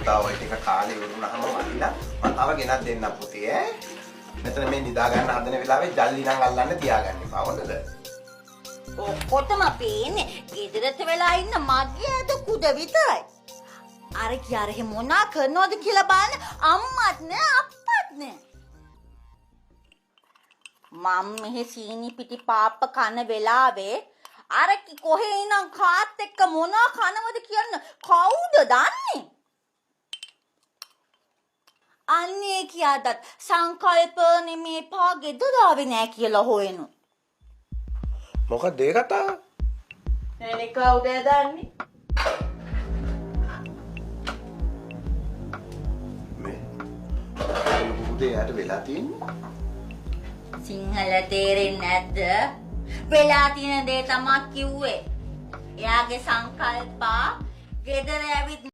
පුතා ඔය ටික කාලේ වුණාම වඩිලා මම තව ගෙනත් දෙන්නම් පුතේ ඈ. මෙතන මේ නිදා ගන්න හදන වෙලාවේ ජල්ලි නම් අල්ලන්න තියාගන්න එපා හොඳද? ඔක්කොටම පේන්නේ ගෙදරට වෙලා ඉන්න මගේ ඇද කුඩ විතරයි. අර කියාරෙහි මොනා කරනවද කියලා බලන්න අම්මත් නෑ අප්පත් නෑ. මම මෙහි සීනි පිටි පාප්ප කන වෙලාවේ අර කොහේ ඉනම් කාත් එක්ක මොනා කනවද කියන්න කවුද දන්නේ? අන්නේ කියාදත් සංකල්ප නෙමේ පා ගෙදර ආවේ නෑ කියලා හොයනු. මොකද ඒ කතාව? නෑනේ කවුද දන්නේ? මේ බුදේ යට වෙලා තියෙන්නේ. සිංහල තේරෙන්නේ නැද්ද? වෙලා තියෙන දේ තමයි කිව්වේ. එයාගේ සංකල්ප ගෙදර ඇවිත්